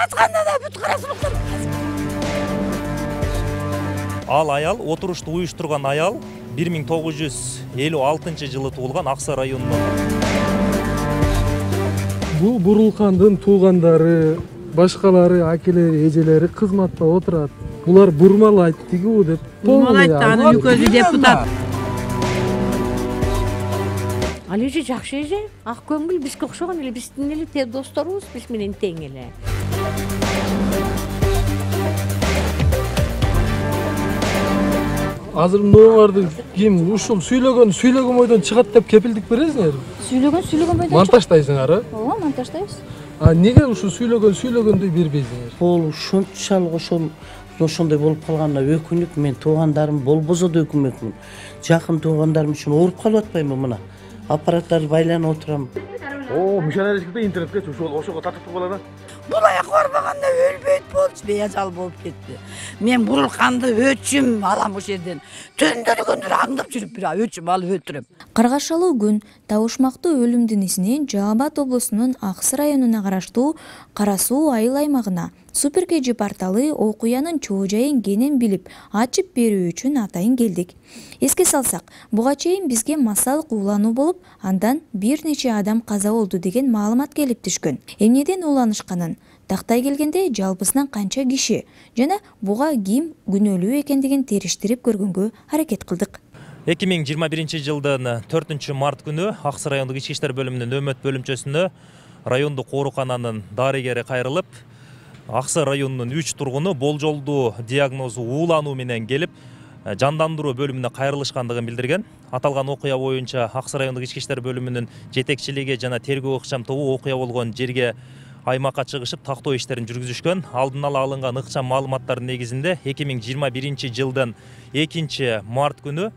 Açқанда да бүт қарасылықтар. Ал аял, отырышты уюштурган аял 1956 жылы туулган Аксай районунун. Бул Бурулкандын туугандары, башкалары, акелери, эжелери кызматта отурат. Булар бурмалайт тигүү деп. Бурмалайт аны өлкөдү депутат. Ал эже жакшы эже, ак көңүл бизге окшогон эле, биздин эле досторубуз, биз менен тең эле. Азыр мыналарды ким ушул сүйлөгөн бойдон чыгат деп кепилдик бересиңер? Сүйлөгөн бойдон монтаждайсыңар, ооба, монтаждайбыз. Неге ушул сүйлөгөндөй бербейсиңер? Бул ушунчалык ошондой болуп калганына өкүнүп, мен туугандарым болбосо да өкүнмөкмүн. Жакын туугандарым үчүн ооруп калып атпайбы мына? Аппараттарды байланып отурам. Мишанеричкиде интернетке ошого тартып болот. Бул аяк барбаганда өлбөйт болчу, беяжал болуп кетти. Мен Бурулканды өчүм алам ошол жерден. Төндөргөндөр аңдап жүрүп бир өчүм алып өлтүрөм. Каргашалуу күн табышмактуу өлүмдүн изинен Жалал Абад облусунун Аксай районуна караштуу Кара Суу айыл аймагына Супер KG порталы окуянын чоо жайын кенен билип, ачып берүү үчүн атайын келдик. Эске салсак, буга чейин бизге массалык уулануу болуп, андан бир нече адам каза болду деген маалымат келип түшкөн. Эмнеден ууланышканын тактай келгенде жалпысынан канча киши жана буга ким күнөөлүү экендигин териштирип көргөнгө аракет кылдык. 2021 жылдын 4 март күнү Аксай райондук ички иштер бөлүмүнүн нөөмөт бөлүмчөсүнө райондук оорукананын дарыгери кайрылып, Аксай районунун 3 тургуну болжолдуу диагнозу уулануу менен келип, жандандыруу бөлүмүнө кайрылышкандыгын билдирген. Аталган окуя боюнча Аксай райондук ички иштер бөлүмүнүн жетекчилиги жана тергөө ыкчам тобу окуя болгон жерге аймакка чыгышып тактоо иштерин жүргүзүшкөн. Алдын ала алынган ыкчам маалыматтардын негизинде 2021 жылдын 2 март күнү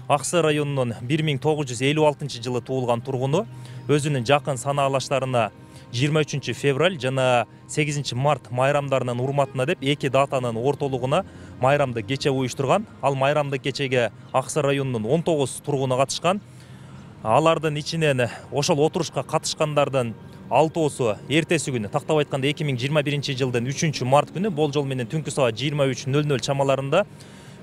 Аксай районунун 1956 жылы туулган тургуну өзүнүн жакын санаалаштарына 23 февраль жана 8 март майрамдарынын урматына деп 2 датанын ортолугуна майрамды кече уюштурган. Ал майрамды кечеге Аксай районунун 19 тургуну катышкан. Алардын ичинен ошол отурушка катышкандардын 6-осу эртеси күнү, тактап айтканда 2021 жылдын 3 март күнү болжол менен түнкү саат 23:00 чамаларында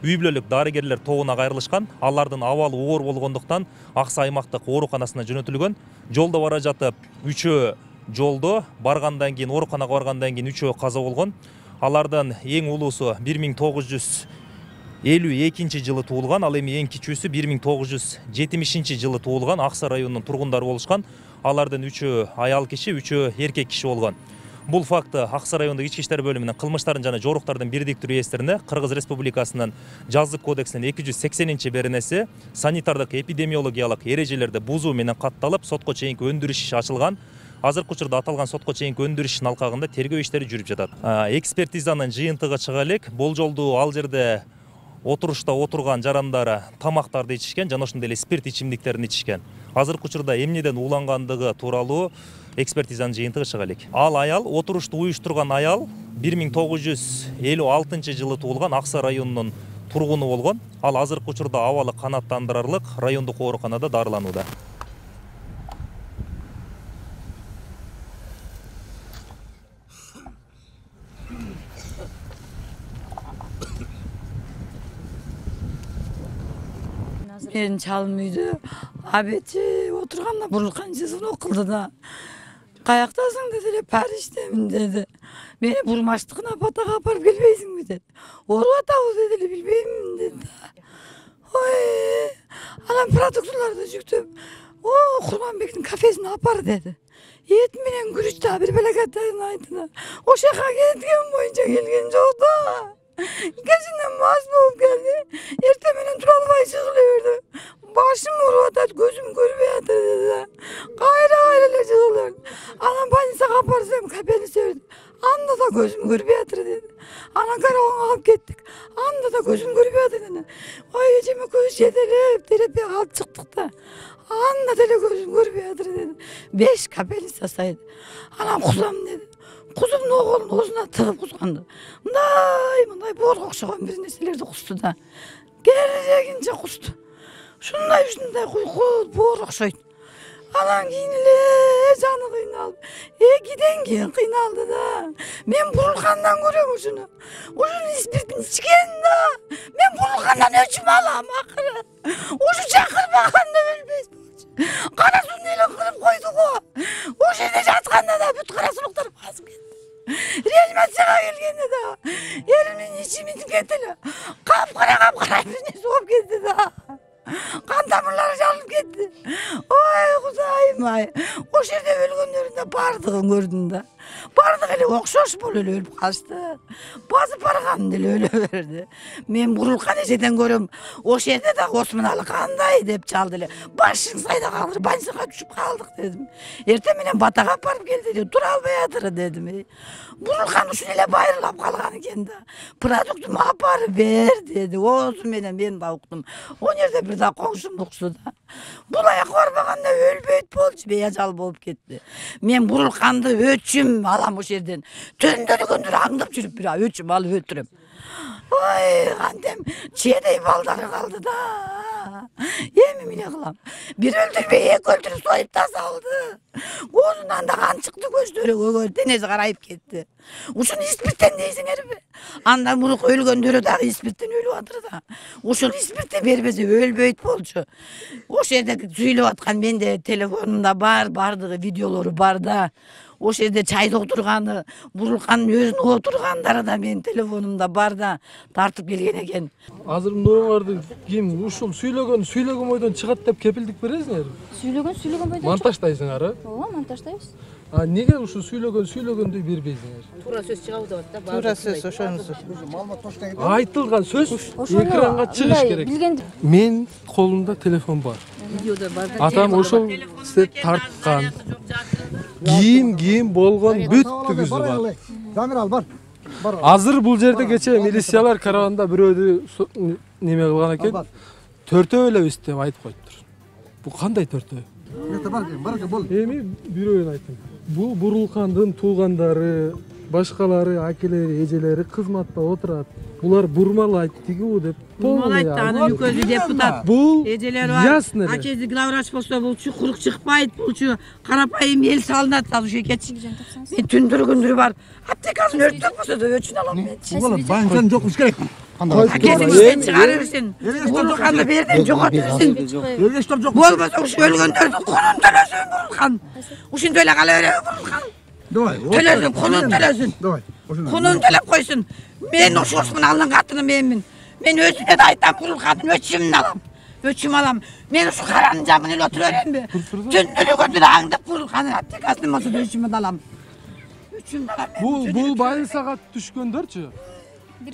үй бүлөлүк дарыгерлер тобуна кайрылышкан. Алардын абалы оор болгондуктан Аксай аймактык ооруканасына жөнөтүлгөн. Жолдо бара жатып үчөө жолдо баргандан кийин, ооруканага баргандан кийин үчөө каза болгон. Алардан эң улуусу 1952 жылы туулган, ал эми эң кичүүсү 1970 жылы туулган Аксай районунун тургундары болушкан. Алардын үчөө аял киши, үчөө эркек киши болгон. Бул факты Аксай райондук ички иштер бөлүмүнүн кылмыштардын жана жоруктардын бирдиктүү реестрине Кыргыз Республикасынын жазык кодексинин 280-беренеси санитардык эпидемиологиялык эрежелерди бузуу менен катталып, сотко чейинки өндүрүш иши ачылган. Азыркы учурда аталган сотко чейинки өндүрүш ишинин алкагында тергөө иштери жүрүп жатат. Экспертизанын жыйынтыгы чыга элек, болжолдуу ал жерде отурушта отурган жарандары тамактарды ичишкен жана ошондой эле спирт ичимдиктерин ичишкен. Азыркы учурда эмнеден уулангандыгы тууралуу экспертизанын жыйынтыгы чыга элек. Ал аял, отурушту уюштурган аял 1956 жылы туулган Аксай районунун тургуну болгон. Ал азыркы учурда абалы канааттандырарлык райондук ооруканада дарыланууда. Мен чалым үйдө абечи отурганда Бурулкан жазган окулду да. Каяктасың деди эле, Париждемин деди. Мени бурмаштыкына батага апарып келбейсиңби деди. Ооруп атабыз деди эле, билбеймин деди. Ой, анан продуктыларды жүктөп, Курманбектин кафесине апар деди. Эт менен күрүч да бир белекеттен айтты. Ошо жака кеткен боюнча келген жок да. Кечинен мас болуп келди. Эртең менен тура албай чыгыла берди. Башым ооруп атат, көзүм көрбөй атат деди. Кайра эле чыгыла берди. Анан больницага апарсам, капени сөйдү. Анда да көзүм көрбөй атыр деди. Анан карабанга алып кеттик. Анда да көзүм көрбөй атат деди. Ой, эжеме көз жетелеп, терапияга алып чыктык да. Анда деле көзүм көрбөй атыр деди. 5 капени жасайды. Анан кузам деди. Кузумдун оголун оозуна тыгып кузганды. Мындай боорго окшогон бир нерселерди кусту да. Керегинче кусту. Ушундай куйку боор окшойт. Анан кийин эле jany kıynalып. Giden keyin kıynaldı da. Men burulkandan görüyorum şunu. Uşun ispirtini içken da. Men burulkandan öçüm alam akırı. Uşu çakırmaganda ölmez. Kara suyunu ele kırıp koyduk o. O жерде жатканда da бүт kara suluklar basıp ketти. Реанимацияга келгенде да элимдин ичи битип кетти эле. Капкара биrini соғып кетти да. Kan тамырлары жалып кетти. Ой, Кудайым ай. O жерде өлгөндөрүн да бардыгын көрдүм да. Бардыгы эле окшош болуп эле өлүп калышты. Басып барган деле өлө берди. Мен бурулкан эжеден көрөм. O жерде да Осмоналы кандай деп чалды эле. Башың сайда калыр, больницага түшүп калдык дедим. Эртең менен батага апарып келди деп тура албай атыр дедим. Бурулкан ушун эле байырлап калган экен да. Продуктуму апарып бер деди. Оозу менен мен да уктум. O жерде бир да коңшум уксу да. Бул аяк барбаганда өлбөйт болчу, беяжал болуп кетти. Мен бурулканды өчүм алам o жерден. Түндөрү күндөрү аңдып жүрүп бир өчүм алып өлтүрөм. Ой, кантем чедей балдары калды да. Эми эмне кылам? Бир өлтүрбөй, эки өлтүрүп союп да салды. Көзүнөн да кан чыкты, көздөрү көгөр, денеси карайып кетти. Ушуну испирттен дейсиңерби? Андан мурунку өлгөндөрү дагы испирттен өлүп атыр да. Ушул испиртти бербесе өлбөйт болчу. О жерде сүйлөп аткан менде телефонумда бар, бардыгы видеолору бар да. O жерде чайды отурганы, бурулканын өзүн отургандары да менин телефонумда бар да, тартып келген экен. Азыр мындайларды ким ушул сүйлөгөн бойдон чыгат деп кепилдик бересиңер? Сүйлөгөн бойдон. Монтаждайсыңар, а? Ооба, монтаждайбыз. Неге ушул сүйлөгөндү бербейсиңер? Туура сөз чыгабы деп атты. Туура сөз ошонусу. Айтылган сөз экранга чыгыш керек. Мен колумда телефон бар. Видеодо бар да. Атам ошол сте тарткан. Кийим болгон бүттүгүзү бар. Замир ал бар. Азыр бул жерде кече милициялар караганда бирөөдү неме кылган экен. Төртөө элебиз деп айтып коюптур. Бул кандай төртөө? Эми бирөөнү айтым. Бул бурулкандын туугандары, башкалары, акелери, эжелери кызматта отурат. Булар бурмалайт тигүү деп. Бурмалайт аны үкөзү депутат. Бул эжелер бар. ясно эле. Акези главврач болсо булчу курук чыкпайт, булчу карапайым эл салынат, азыр кетчи. Мен түндүрү күндүрү бар. Аптекасын өрттөп болсо да өчүн алам мен. Угол банкан жокмуш керек. Акези иштен чыгарып берсин. Бурулканды берден жоготуп берсин. Элештер жок. Болбосо ушу өлгөндөрдүн кунун төлөсүн бурулкан. Ушинтип эле кала береби бурулкан. Давай. Төлөсүн, кунун төлөсүн. Давай. Кунун төлөп койсун. Мен ошо Осмоналынын катыны менмин. Мен өзүнө да айтам, бурулкандын өчүмүн алам. Өчүм алам. Мен ушу каранын жамын эле отура беремби? Түндүрү күндүрү аңдып бурулкандын аптекасын болсо да өчүмүн алам. Өчүмүн алам. Бул больницага түшкөндөрчү.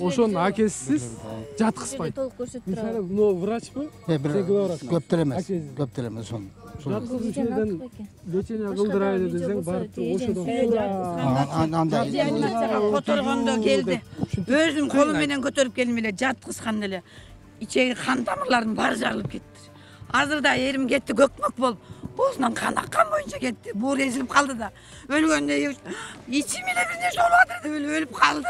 Ошонун акесисиз жаткызбайт. Толук көрсөтүп турат. Мисалы, мына врачпы? Көптөр эмес. Көптөр эмес ошон. Жаткызып жерден лечение кылдырайлы десең барып ошодон Реанимацияга которгондо келди. Өзүм колум менен көтөрүп келдим эле, жаткызган эле. Ичеги кан тамырларым баары жарылып кетти. Азыр да эрим кетти, көкмөк болуп, оозунан кан аккан боюнча кетти. Буур эзилип калды да. Өлгөндө ичим эле бир нерсе болуп атыр деп өлүп калды.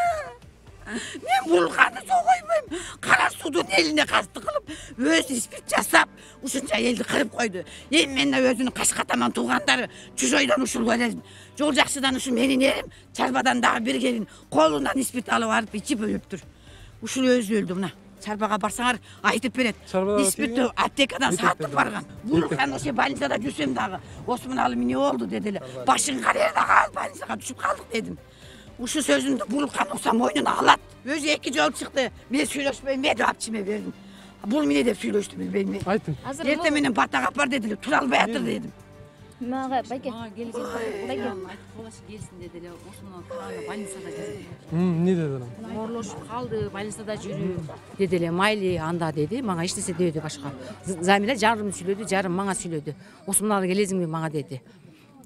Мен бурулканды согойбойм. Кара судун элине кастык кылып, өзү испирт жасап, ушунча элди кырып койду. Эми мен өзүнүн Кашкатаман туугандары чужойдон ушул эле Жол Жакшыдан ушу менин эрим, Чарбадан дагы бир келин колунан испирт алып барып ичип өлүптүр. Ушул өзү өлдү мына. Чарбага барсаңар айтып берет. Испиртти аптекадан сатып барган. Бурулкан ошо больницада жүрсөм дагы Осмоналы эмне болду деди эле. Башың карайда калып больницага түшүп калдык дедим. Ушу сөзүмдү бурулкан болсо мойнуна алат. Өзү эки жолу чыкты. Мен сүйлөшпөйм деп апчиме бердим. Бул эмне деп сүйлөштү билбейм мен. айтың. Эртең менен батага апар дедиле, тура албай атыр дедим. Мага байке. Келген. Байке. Айтып колош келсин деди эле. Осмоналы больницада жүрүп. Эмне деди анан? Орлошуп калды, больницада жүрүп деди эле. Майли анда деди, мага эч нерсе дебеди башка. Замира жарым сүйлөдү, жарым мага сүйлөдү. Осмоналы келесиңби мага деди.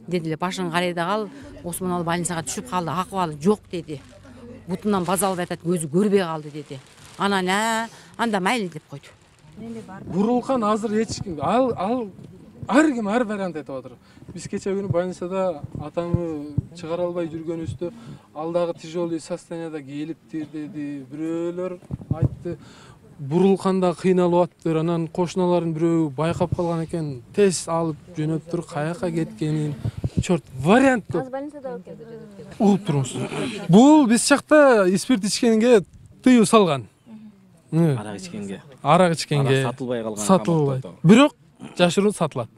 Деди эле, башың карайда кал, Осмоналы больницага түшүп калды, акыбалы жок деди. Бутунан баз алып атат, көзү көрбөй калды деди. Анан анда майли деп койду. Бурулкан азыр эч ким ар ким ар вариант айтып атыр. Биз кече күнү больницада атамы чыгара албай жүргөнүбүздө ал дагы тяжелый состоянияда келиптир деди. Бирөөлөр айтты. Бурулканда кыйналып атыптыр. Анан кошуналардын бирөө байкап калган экен. Тез алып жөнөптүр, каяка кеткенин. Черт, вариант көп. Азыр больницада экенсиз. Угуп турмуш. Бул биз жакта спирт ичкенге тыюу салган. Арак ичкенге. Арак ичкенге Сатылбай калган. сатылбайт. Бирок жашыруун сатылат.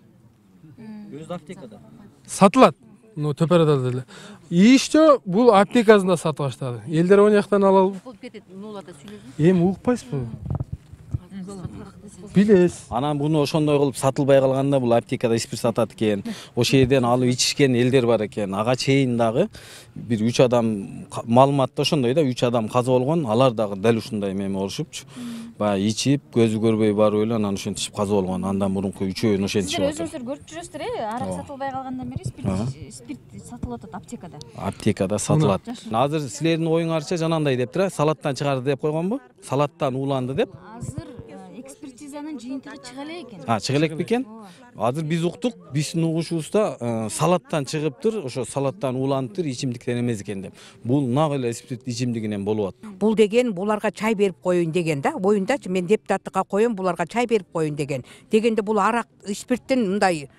Өз аптекада. Сатылат. Төперөдө деле. Ишчө бул аптекасында сатып баштады. Элдер он жактан алып. Болуп кетет, нулада сүйлөсүң. Эми угуппайсызбы? Билесиз. Анан буну ошондой кылып сатылбай калганда бул аптекада спирт сатат экен. Ошол жерден алып ичишкен элдер бар экен. Ага чейин дагы бир 3 адам маалыматта ошондой да 3 адам каза болгон. Алар дагы дал ушундай эме болушупчу. Баягы ичип, көзү көрбөй барып эле анан ошентип каза болгон. Андан мурунку үчөөнү ошентип Сиздер атат. өзүңүздөр көрүп жүрөсүздөр, арак сатылбай калгандан бери спирт сатылып атат аптекада. Аптекада сатылат. Азыр силердин оюңарча жанагындай деп тура, салаттан чыгарды деп койгонбу? Салаттан ууланды деп. Азыр экспертизанын жыйынтыгы чыга элек экен. Чыга элек бекен? Азыр биз уктук, биздин угушубузда салаттан чыгыптыр, ошо салаттан ууланыптыр, ичимдиктен эмес экен деп. Бул нак эле спирт ичимдигинен болуп атат. Бул деген буларга чай берип коюн деген да. Боюндачы мен депутаттыкка коем, буларга чай берип коюн деген. Дегенде бул арак спирттен мындай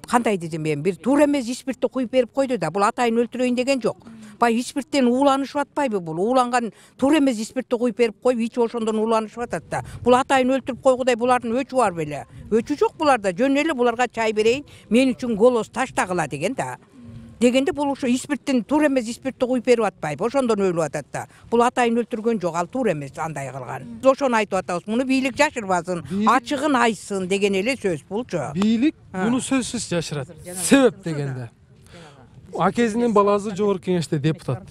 кандай десем мен бир туура эмес спиртти куюп берип койду да. Бул атайын өлтүрөйүн деген жок. Бай спирттен ууланышып атпайбы бул? Ууланган туура эмес спиртти куюп берип коюп, ичип ошондон ууланышып атат да. Бул атайын өлтүрүп койгудай булардын өчү бар беле. Өчү жок буларда. Жөн эле буларга чай берейин, мен үчүн голос таштагыла деген да. Дегенде бул ошо спирттин туура эмес спиртти куюп берип атпайбы? Ошондон өлүп атат да. Бул атайын өлтүргөн жок, ал туура эмес андай кылган. Биз ошону айтып атабыз. Муну бийлик жашырбасын, ачыгын айтсын деген эле сөз булчу. Бийлик буну сөзсүз жашырат. Себеп дегенде. Акезинин баласы жогорку кеңеште депутат.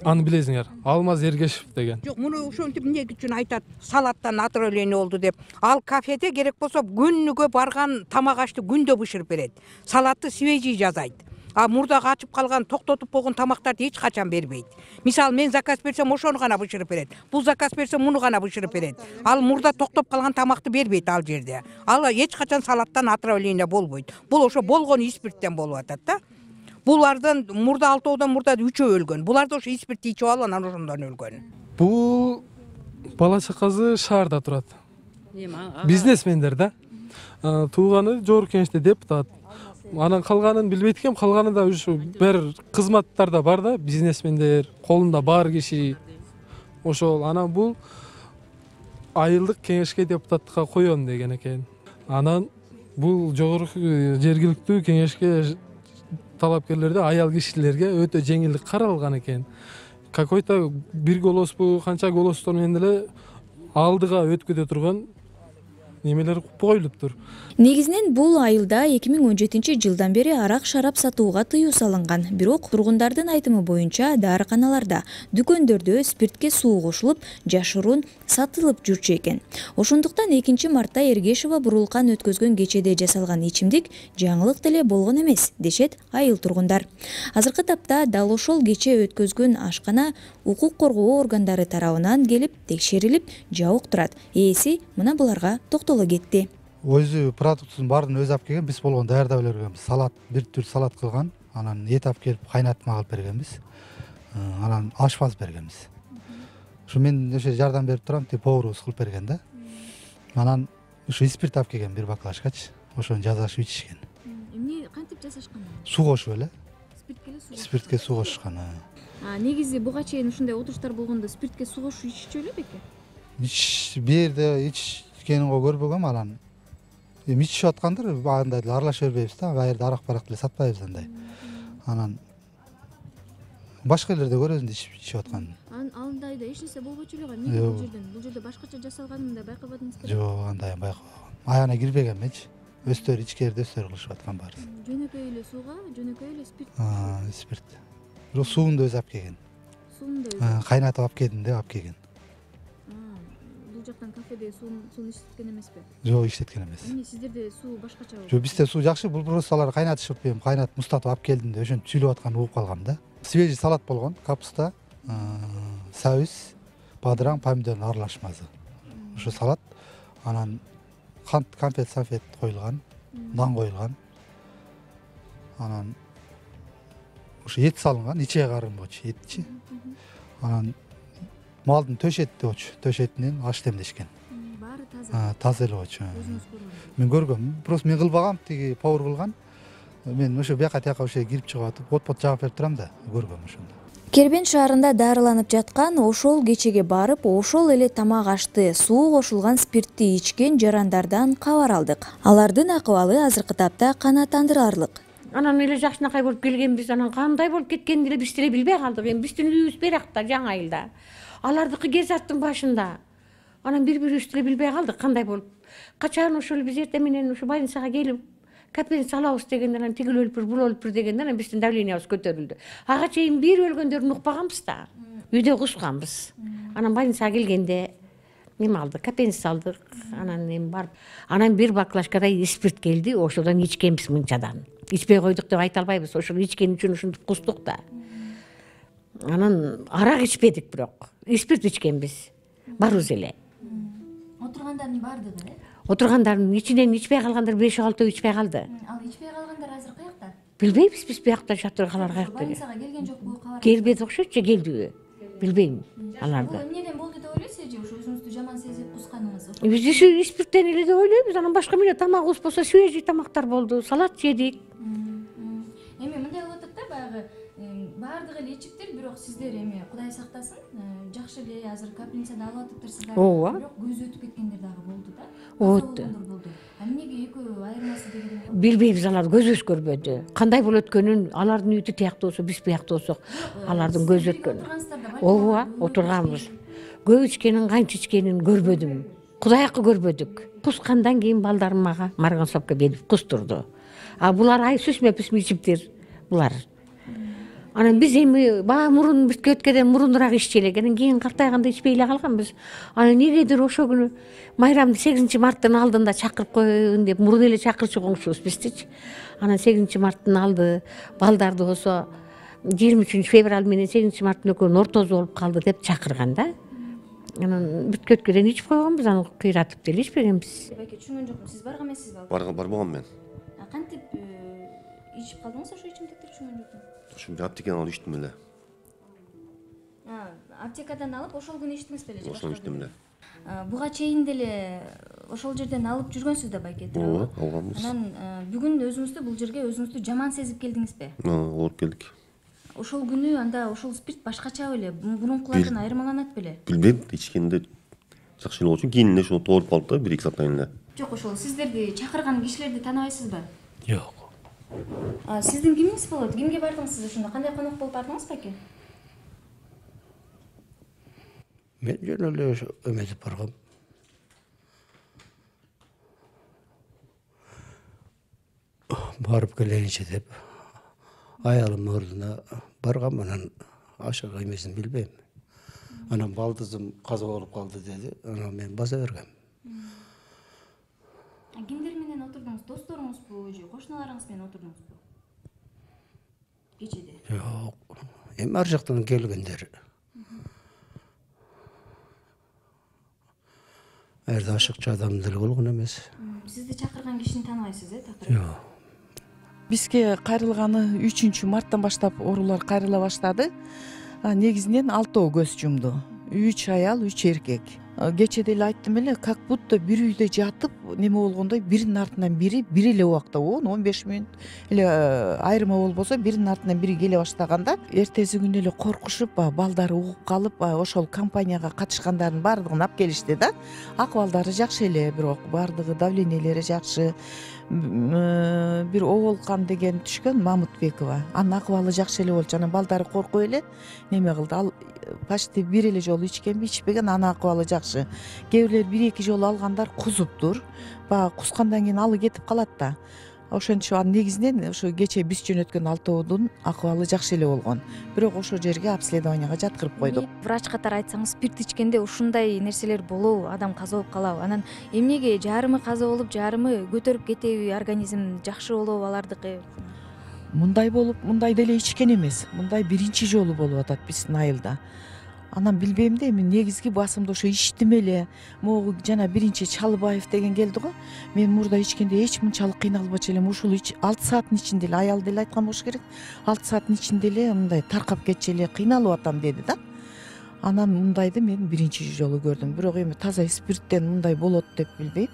Аны билесиңер. Алмаз Ергешев деген. Жок, муну ошентип эмне үчүн айтат? Салаттан отравление болду деп. Ал кафеде керек болсо күнүгө барган тамак ашты күндө бышырып берет. Салатты свежий жазайт. А мурдагы ачып калган, токтотуп койгон тамактарды эч качан бербейт. Мисалы мен заказ берсем ошону гана бышырып берет. Бул заказ берсем муну гана бышырып берет. Ал мурда токтоп калган тамакты бербейт ал жерде. Ал эч качан салаттан отравление болбойт. Бул ошо болгон спирттен болуп атат да. Булардан мурда 6-оодон мурда 3-өө өлгөн. Буларды ошо спиртти ичип алып анан ошондон өлгөн. Бул бала чакасы шаарда турат. Бизнесмендер да. Тууганы жогорку кеңеште депутат. Анан калганын билбейт экем, калганы да ушу бир кызматтарда бар да, бизнесмендер, колунда бар киши. Ошол анан бул айылдык кеңешке депутаттыкка коём деген экен. Анан бул жогорку жергиликтүү кеңешке талапкерлерде аял кишилерге өтө жеңилдик каралган экен. Какой-то бир голоспу, канча голостор менен эле алдыга өткөдө турган немелер коюлуптур. Негизинен бул айылда 2017 жылдан бери арак шарап сатууга тыюу салынган. Бирок тургундардын айтымы боюнча дарыканаларда, дүкөндөрдө спиртке суу кошулуп, жашыруун сатылып жүрчү экен. Ошондуктан 2 мартта Ергешева бурулкан өткөзгөн кечеде жасалган ичимдик жаңылык деле болгон эмес, дешет айыл тургундар. Азыркы тапта дал ошол кече өткөзгөн ашкана укук коргоо органдары тарабынан келип текшерилип жабык турат. Ээси мына буларга токтоло кетти. Өзү продуктусун баарын өзү алып келген, биз болгон даярдап бергенбиз. Салат, бир түр салат кылган, анан эт алып келип кайнатма кылып бергенбиз. Анан ашпаз бергенбиз. Ушу мен ошо жардам берип турам, поварыбыз кылып берген да. Анан ушу спирт алып келген бир баклажкачы. Ошону жазашып ичишкен. Эмне кантип жасашкан? Суу кошуп эле. Спиртке суу кошушкан. Негизи буга чейин ушундай отуруштар болгондо спиртке суу кошуп ичичү эле беке? Бир жерде ичкенин көрбөгөм, анан ичишип аткандыр, андай деле аралаша бербейбиз да, ал жерде арак-барак деле сатпайбыз андай. Анан башка элерде көрөбүз ичип атканын. Андайда эч нерсе болбочу эле го. Эмне бул жерден? Бул жерде башкача жасалганын да байкабадыңызбы? Жок, андай байкабагам. Аягына кирбеген менчи. Өстөр ичкерде өстөр кылышып аткан баарыбыз. Жөнөкөй эле сууга, жөнөкөй эле спирт. Спирт. Бирок суун да өзү алып келген. Суун да өзү. Кайнатып алып келдим деп алып келген. Бул жактан кафеде сууну иштеткен эмеспи? Жок, иштеткен эмес. Эмне сиздерде суу башкача? Жок, бизде суу жакшы, бул просто алар кайнатышып, мен кайнатып мустатып алып келдим деп ошентип сүйлөп атканын угуп калгам да. Свежий салат болгон, капуста, сабиз, бадыраң, помидордун аралашмасы. Ошо салат, анан конфет коюлган, нан коюлган. Анан ошо эт салынган, иче карын болчу, этчи. Анан малдын төшети болчу, төшетинен аш демдешкен. Баары таза. Таза эле болчу. Өзүңүз көргөн. Мен көргөм, просто мен кылбагам, тиги повар кылган. мен ошо бияка тияка ошо кирип чыгып атып от жаап берип турам да көргөм ошондо. Кербен шаарында дарыланып жаткан ошол кечеге барып, ошол эле тамак ашты, суу кошулган спиртти ичкен жарандардан кабар алдык. Алардын акыбалы азыркы тапта канааттандырарлык. Анан эле жакшынакай болуп келгенбиз, анан кандай болуп кеткенин деле биз деле билбей калдык. Эми биздин үйүбүз беракта, жаңы айылда. Алардыкы кезаттын башында. Анан бири-бирибизди деле билбей калдык кандай болуп. Качан ошол биз эртең менен ушу больницага келип, капель салабыз дегенде, анан тигил өлүпүр, бул өлүпүр дегенде, анан биздин давлениябыз көтөрүлдү. Ага чейин бир өлгөндөрүн укпаганбыз да. Үйдө кусканбыз. Анан больницага келгенде эме алдык, капель салдык. Анан эми барып, анан бир баклажкадай спирт келди, ошодон ичкенбиз мынчадан. Ичпей койдук деп айта албайбыз, ошону ичкен үчүн ушинтип кустук да. Анан арак ичпедик бирок, спирт ичкенбиз. Барыбыз эле. Отургандардын бардыгы, Отургандардын ичинен ичпей калгандар 5-6 ичпей калды. Ал ичпей калгандар азыр каякта? Билбейбиз биз биякта жатыр, алар каякта. Больницага келген жокпу, кабар? Келбedi окшойт же келдиби? Билбейм аларды. Бул эмнеден болду деп ойлойсуз же, ошо өзүңүздү жаман сезип кусканыңыз? Биз спирттен эле деп ойлойбуз, анан башка эмне тамагыбыз болсо свежий тамактар болду, салат жедик. Эми мындай болуп атат да, баягы баардыгы эле ичиптир, бирок сиздер эми Кудай сактасын, жакшы эле азыр капельницада алып атыптырсыздар. Ооба. Бирок көз өтүп кеткендер дагы болду да. Болду. Эмнеге экөө айырмасы деген? Билбейбиз, алар көзүбүз көрбөдү. Кандай болуп өткөнүн, алардын үйү тиякты болсо, биз биякта болсок, алардын көзү өткөнү. Ооба, отурганбыз. Көп ичкенин, канча ичкенин көрбөдүм. Кудайкы көрбөдүк. Кускандан кийин балдарым мага марганцовка берип кустурду. А булар ай сүзмө-пүсмө ичиптир булар. Анан биз эми баа мурун бүткөткөдөн мурунураак иччи элек, анан кийин картайганда ичпей эле калганбыз. Анан негедир ошо күнү майрамды 8 марттын алдында чакырып коеюн деп мурун эле чакырчу коңшубуз биздичи. Анан 8 марттын алды, балдарды болсо 23 февраль менен 8 марттын экөөнүн ортосу болуп калды деп чакырган да. Анан бүткөткөдөн ичип койгонбуз, анан кыйратып деле ичпегенбиз. Байке түшүнгөн жокмун, сиз барган эмессизби? Барбагам мен. Кантип ичип калдыңыз ошо ичимдикти, түшүнгөн жокмун? Ошо аптекадан алып иштим эле. Аптекадан алып ошол күнү иштиңиз беле? Ошол иштим эле. Буга чейин деле ошол жерден алып жүргөнсүз да байке? Ооба, алганбыз. Анан бүгүн өзүңүздү бул жерге өзүңүздү жаман сезип келдиңизби? Ооп келдик. Ошол күнү анда ошол спирт башкача беле? Мурункулардан айырмаланат беле? Билбейм, ичкенде жакшы эле болчу, кийин эле ошо ооруп калды да, 1-2 сааттан кийин эле. Жок, ошол сиздерди чакырган кишилерди тааныбайсызбы? Жок. Сиздин кимиңиз болот? Кимге бардыңыз сиз ошондо? Кандай конок болуп бардыңыз байке? Мен жөн эле ошо эметип баргам. Барып келейинчи деп аялым ордуна баргам, анан ашык эмесин билбейм. Анан балдызым каза болуп калды деди, анан мен баса бергем. Кимдер менен отурдуңуз? Досторуңузбу же кошуналарыңыз менен отурдуңузбу? Кечеде? Жок, эми ар жактан келгендер. Эрде ашыкчы адам деле болгон эмес. Сизди чакырган кишини тааныбайсыз, такыр? Жок. Бизге кайрылганы 3 марттан баштап оорулар кайрыла баштады. Негизинен 6 көз жумду. 3 аял, 3 эркек. Кечеде эле айттым эле, как будто бир үйдө жатып, неме болгондой, биринин артынан бири бир эле убакта 10-15 мүнөт эле айырма болбосо, биринин артынан бири келе баштаганда, эртеси күнү эле коркушуп, балдары угуп калып, ошол компанияга катышкандардын баардыгын алып келишти да. Акыбалдары жакшы эле, бирок баардыгы давлениелери жакшы. Бир Оолкан деген түшкөн, Мамытбекова. Анын акыбалы жакшы эле болчу. Анан балдары коркуп эле неме кылды. Ал почти бир эле жолу ичкенби, ичпеген, анын акыбалы жакшы. Кээ бирлер 1-2 жолу алгандар кузуптур. Баягы кускандан кийин алы кетип калат да. Ошентип негизинен ошо кече биз жөнөткөн 6 акыбалы жакшы эле болгон. Бирок ошол жерге обследованияга жаткырып койдук. Врач катары айтсаңыз, спирт ичкенде ушундай нерселер болобу? Адам каза болуп калабы? Анан эмнеге жарымы каза болуп, жарымы көтөрүп кетеби? Организм жакшы болобу алардыкы? Мындай болуп, мындай деле ичкен эмес. Мындай биринчи жолу болуп атат биздин айылда. Анан билбейм да, эми негизги басымды ошо ичтим эле. Могу жана биринчи Чалыбаев деген келди го. Мен мурда ичкенде эч мынчалык кыйналбачу элем. Ушул 6 сааттын ичинде эле, аял деле айткан болуш керек. 6 сааттын ичинде эле мындай таркап кетчү эле, кыйналып атам деди да. Анан мындайды мен биринчи жолу көрдүм. Бирок эми таза спирттен мындай болот деп билбейм.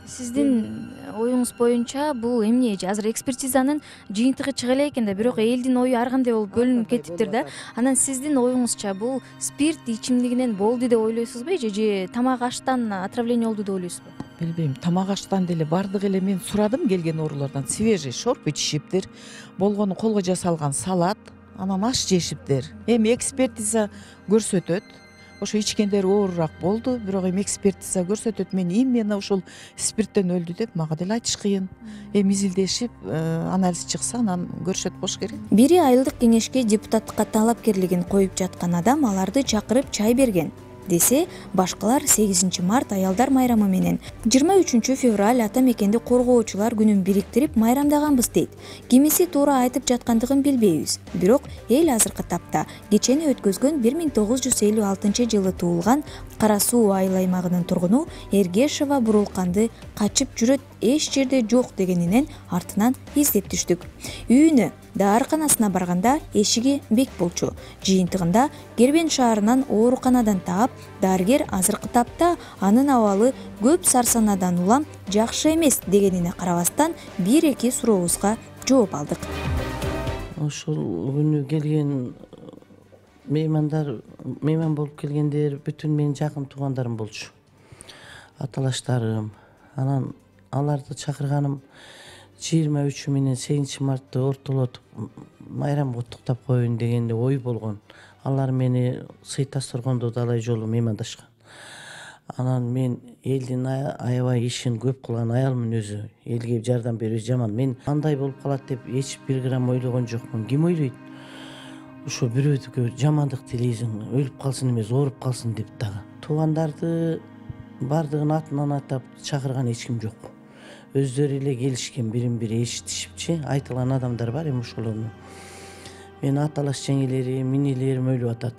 Сиздин оюңуз боюнча бул эмне азыр экспертизанын жыйынтыгы чыга эле экен да, бирок элдин ою ар кандай болуп бөлүнүп кетиптир да. Анан сиздин оюңузча бул спирт ичимдигинен болду деп ойлойсузбу же тамак аштан отравление болду деп ойлойсузбу? Билбейм, тамак аштан деле бардык эле мен сурадым келген оорулардан. Свежий шорп ичишиптир, болгону колго жасалган салат, анан аш жешиптир. Эми экспертиза көрсөтөт. Ошо ичкендер оорураак болду, бирок эми экспертиза көрсөтөт мен именно ушул спирттен өлдү деп мага деле айтыш кыйын. Эми изилдешип, анализ чыкса анан көрүшөт болуш керек. Бири айылдык кеңешке депутаттыкка талапкерлигин коюп жаткан адам аларды чакырып чай берген. Десе, башкалар 8 март аялдар майрамы менен 23 февраль ата мекенди коргоочулар күнүн бириктирип майрамдаганбыз дейт. Кимиси туура айтып жаткандыгын билбейбиз. Бирок эл азыркы тапта кечени өткөзгөн 1956 жылы туулган Кара Суу айыл аймагынын тургуну Эргешова бурулканды качып жүрөт, эч жерде жок дегенинен артынан издеп түштүк. Үйүнө даарканасына барганда эшиги бек болчу. Жыйынтыгында Кербен шаарынан ооруканадан таап, дарыгер азыркы тапта анын абалы көп сарсанадан улам жакшы эмес дегенине карабастан 1-2 сурообузга жооп алдык. Ошол күнү келген мейман болуп келгендер бүтүн менин жакын туугандарым болчу. Аталаштарым. Анан аларды чакырганым 23 менен 8 мартты ортолотуп майрам куттуктап коеюн дегенде ой болгон. Алар мени сыйтастыргондо далай жолу меймандашкан. Анан мен элдин аябай ишин көп кылган аялмын өзү. Элге жардам берүү жаман. Мен андай болуп калат деп эч 1 грамм ойлогон жокмун. Ким ойлойт? Ошо бирөөдүкө жамандык тилейсиң, өлүп калсын эмес, ооруп калсын деп дагы. Туугандарды бардыгын атынан атап чакырган эч ким жок. Өздөрү эле келишкен, бирин-бири эшитишипчи, айтылган адамдар бар эми ошолорну. Мен аталаш жеңелерим, минилерим өлүп атат.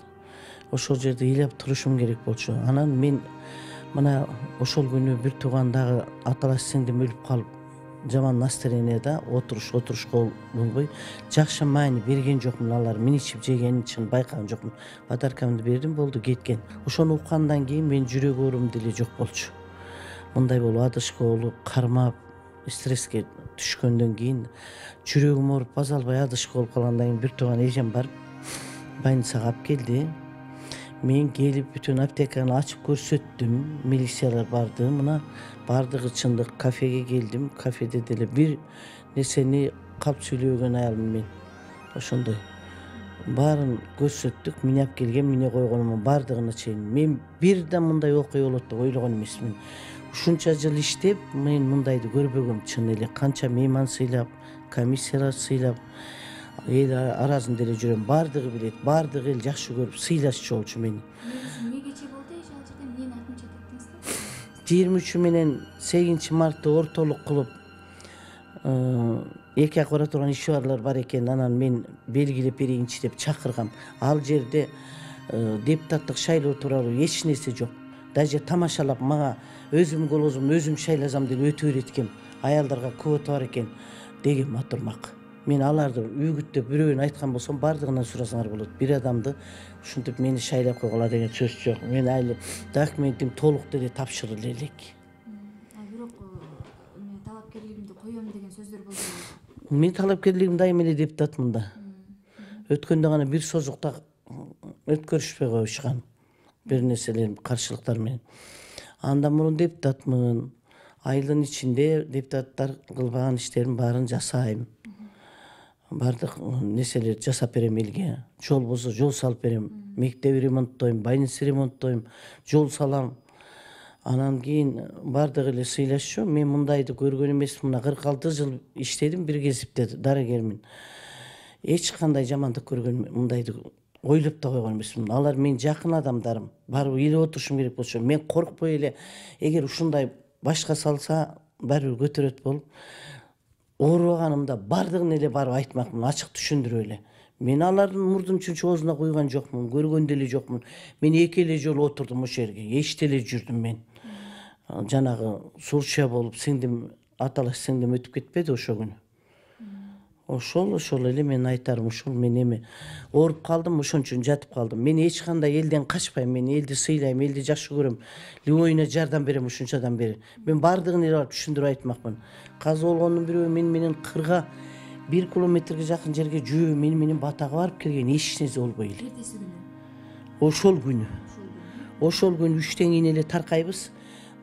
Ошол жерде ыйлап турушум керек болчу. Анан мен мына ошол күнү бир туугандагы аталаш сиңдим өлүп калып, жаман настроенияда отурушко болбой, жакшы маани берген жокмун. Алар мен ичип жегенин чын байкаган жокмун. Подаркамды бердим, болду, кеткен. Ошону уккандан кийин мен жүрөк оорум деле жок болчу. Мындай болуп адышка болуп, кармап, стресске түшкөндөн кийин жүрөгүм ооруп, баз албай адышка болуп калгандан кийин бир тууган эжем барып больницага алып келди. Мен келип бүтүн аптеканы ачып көрсөттүм. Милициялар барды. Мына бардыгы чындык. Кафеге келдим. Кафеде деле бир нерсени калп сүйлөбөгөн аялмын мен. Ошондой. Баарын көрсөттүк. Мен алып келген, мене койгонумун бардыгына чейин. Мен бир да мындай окуя болот деп ойлогон эмесмин. Ушунча жыл иштеп, мен мындайды көрбөгөм чын эле. Канча мейман сыйлап, комиссиялар сыйлап, эл арасында эле жүрөм. Бардыгы билет, бардыгы эл жакшы көрүп, сыйлашчу болчу мени. Эмне кече болду ал жерде эмнени атын чататтыңыздар? 23 менен 8 мартты ортолук кылып, эки ак бара турган иш-чаралар бар экен. Анан мен белгилеп берейинчи деп чакыргам. Ал жерде депутаттык шайлоо тууралуу эч нерсе жок. Даже тамашалап мага өзүм колозум, өзүм шайласам деп өтө берет экен. Аялдарга квота бар экен деген матурмак. Мен аларды үгүттөп бирөөнү айткан болсом, бардыгынан сурасаңар болот. Бир адамды ушинтип мени шайлап койгула деген сөз жок. Мен али документим толук деле тапшырып элек. Бирок талапкерлигимди коём деген сөздөр болду. Мен талапкерлигим дайым эле депутатмын да. Өткөндө гана бир созукта өткөрүшпөй коюшкан. Бир нерселер каршылыктар менен. Андан мурун депутатмын. Айылдын ичинде депутаттар кылбаган иштерин баарын жасайм. Бардык нерселерди жасап берем элге. Жол болсо жол салып берем. Мектеп ремонттойм, больница ремонттойм, жол салам. Анан кийин бардыгы эле сыйлашчу. Мен мындайды көргөн эмесмин. Мына 46 жыл иштедим бир кесипте, дарыгермин. Эч кандай жамандык көргөн, мындайды ойлоп да койгон эмесмин. Алар менин жакын адамдарым. Барып эле отурушум керек болчу. Мен коркпой эле, эгер ушундай башка салса, баары бир көтөрөт болуп, оорубаганымда бардыгын эле барып айтмакмын, ачык түшүндүрүп эле. Мен алардын мурдун чучоозуна куйган жокмун, көргөн деле жокмун. Мен эки эле жолу отурдум ошол жерге, эчте эле жүрдүм мен. Жанагы случай болуп, сиңдим, аталаш сиңдим өтүп кетпеди ошол күнү. ошол эле мен айтарым ушул. Мен эми ооруп калдым, ошон үчүн жатып калдым. Мен эч кандай элден качпайм, мен элди сыйлайм, элди жакшы көрөм. Любойуна жардам берем ушунчадан бери. Мен бардыгын эле барып түшүндүрүп айтмакмын. Каза болгондун бирөө менен кырга 1 километрге жакын жерге жүрүү менен батага барып келген, эч нерсе болбой эле. Ошол күнү 3тен кийин эле таркайбыз.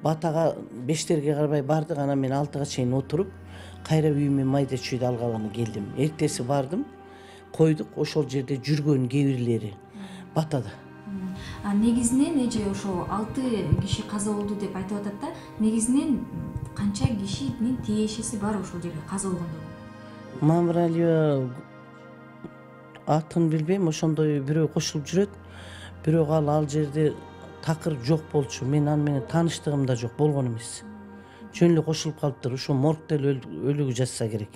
Батага 5терге карабай бардык, анан мен 6га чейин отуруп, кайра үйүмө майда чүйдү алгалы келдим. Эртеси бардым, койдук, ошол жерде жүргөн кээ-бирлери батада. Негизинен эже ошо 6 киши каза болду деп айтып атат да, негизинен канча кишинин тиешеси бар ошол жерге каза болгондо? Мамралия атын билбейм, ошондой бирөө кошулуп жүрөт. Бирок ал жерде такыр жок болчу. Мен аны менен тааныштыгым да жок, болгон эмес. Жөн эле кошулуп калыптыр. Ошо моргда эле өлүгү жатса керек.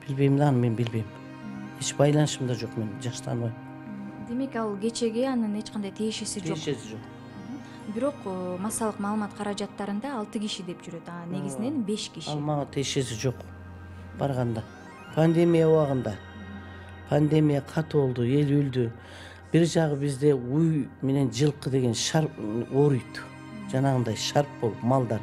Билбейм да, аны мен билбейм. Эч байланышым да жок, мен жакшы тааныбайм. Демек ал кечеге анын эч кандай тиешеси жок. Тиешеси жок. Бирок массалык маалымат каражаттарында 6 киши деп жүрөт. Негизинен 5 киши. Ал мага тиешеси жок. Барганда. Пандемия убагында. Пандемия катуу болду, эл өлдү. Бир жагы бизде уй менен жылкы деген шарп ооруйт. Жанагындай шарп болуп малдар.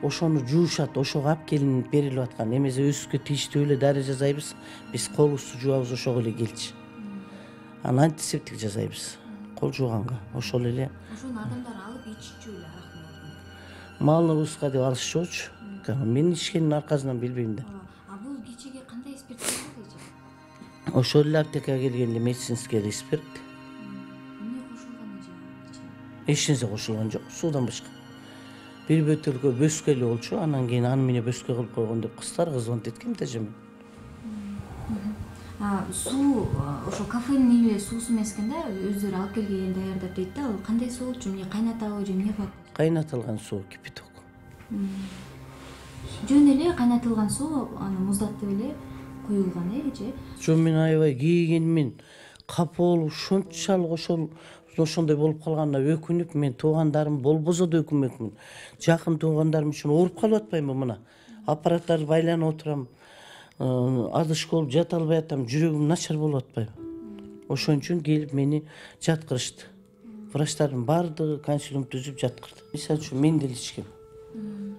Ошону жуушат, ошого алып келинип берилип аткан. Эмесе өсүккө тийиштүү эле дарый жасайбыз. Биз колубузду жуабыз, ошого эле келчи. Анан антисептик жасайбыз. Кол жууганга. Ошол эле. Ошону адамдар алып иччү эле аракмын. Малыбызга деп алышчубучу. Мен ичкенин аркасынан билбейм да. Бул кечеге кандай спирт келди? Ошол эле аптекага келген эле медицинский спирт. Эмне кошулган эже? Эч нерсе кошулган жок, суудан башка. Бир бөтөлкө бөскө эле болчу, анан кийин аны менен бөскө кылып койгон деп кыздар кызмат эткем да жемен. Суу ошо кафенин эле суусу эмес экен да, өздөрү алып келген даярдап дейт да. Ал кандай суу болчу? Эмне кайнатабы же эмне кылат? Кайнатылган суу, кипяток. Жөн эле кайнатылган суу аны муздатып эле куюлган эже. Жөн мен аябай кейигенмен капа болуп ушунчалык ошондой болуп калганына өкүнүп, мен туугандарым болбосо да өкүнмөкмүн. Жакын туугандарым үчүн ооруп калып атпаймынбы мына? Аппараттарды байланып отурам, адышкы болуп жата албай атам, жүрөгүм начар болуп атпайбы? Ошон үчүн келип мени жаткырышты. Врачтардын баардыгы консилиум түзүп жаткырды. Мисалы үчүн мен деле ичкем.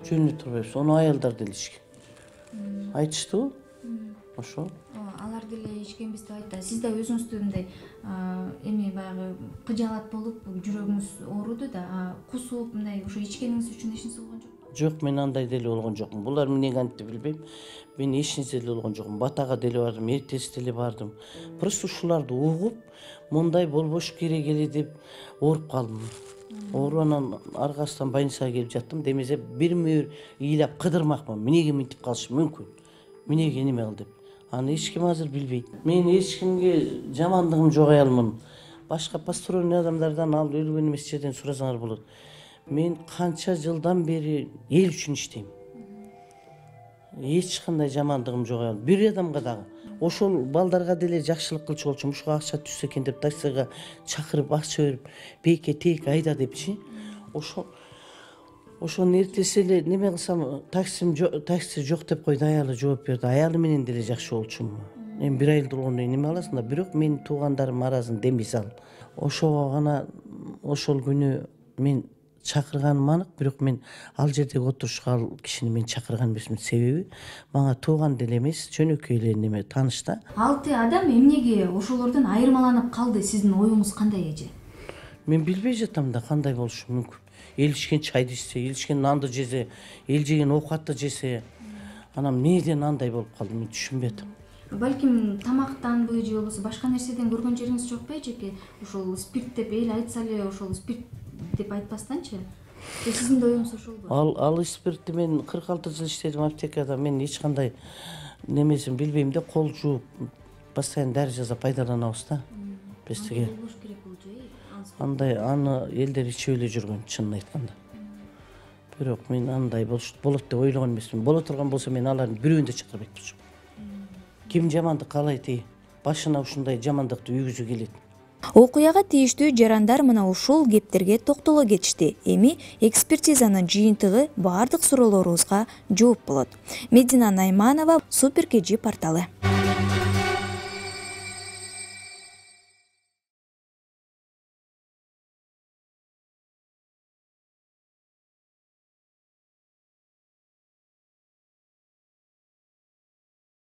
Жөн эле турбайбыз, ону аялдар деле ичкен. Айтыштыбы? Ошо. Алар деле ичкенбиз деп айтты. Сиз да өзүңүздү мындай эми баягы кыжаалат болуп, жүрөгүңүз ооруду да, кусуп мындай ошо ичкениңиз үчүн эч нерсе болгон жокпу? Жок, мен андай деле болгон жокмун. Булар эмнеге антты билбейм. Мен эч нерсе деле болгон жокмун. Батага деле бардым, эртеси деле бардым. Просто ушуларды угуп, мындай болбош керек эле деп ооруп калдым. Ооруганан аркасынан больницага келип жаттым. Демесе бирме-бир ыйлап кыдырмакмын. Эмнеге мынтип калышы мүмкүн? Эмнеге неме кыл деп. Аны эч ким азыр билбейт. Мен эч кимге жамандыгым жок аялмын. Башка посторонний адамдардан ал өлгөн эмес жерден сурасаңар болот. Мен канча жылдан бери эл үчүн иштейм. Эч кандай жамандыгым жок аялым. Бир адамга дагы. Ошол балдарга деле жакшылык кылчу болчумун. Ушуга акча түшсө экен деп таксига чакырып акча берип, бейке тейк айда депчи. Ошону эртеси эле неме кылсам, такси жок деп койду, аялы жооп берди. Аялы менен деле жакшы болчумун. Эми бир айыл болгондон неме кыласың да, бирок менин туугандарым арасын демисал. Ошого гана ошол күнү мен чакырганым анык, бирок мен ал жердеги отурушка ал кишини мен чакырган эмесмин. Себеби мага тууган деле эмес, жөнөкөй эле неме тааныш да. 6 адам эмнеге ошолордон айырмаланып калды? Сиздин оюңуз кандай эже? Мен билбей жатам да кандай болушу мүмкүн. Эл ичкен чайды ичсе, эл ичкен нанды жесе, эл жеген оокатты жесе, анан эмнеден андай болуп калды, мен түшүнбөй атам. Балким тамактанбы же болбосо башка нерседен көргөн жериңиз жокпу эжеке? Ошол спирт деп эл айтса эле ошол спирт деп айтпастанчы? Сиздин да оюңуз ошолбу? Ал спиртти мен 46 жыл иштедим аптекада, мен эч кандай немесин билбейм да, кол жууп, постоянно дарый жасап пайдаланабыз да. Бестиге. Андай аны элдер ичип эле жүргөн, чынын айтканда. Бирок мен андай болот деп ойлогон эмесмин. Боло турган болсо мен алардын бирөөнү да чакырбайт болчумун. Ким жамандык каалайт, башына ушундай жамандыкты үйгүзү келет. Окуяга тийиштүү жарандар мына ушул кептерге токтоло кетишти. Эми экспертизанын жыйынтыгы бардык суроолорубузга жооп болот. Медина Найманова, Супер KG порталы.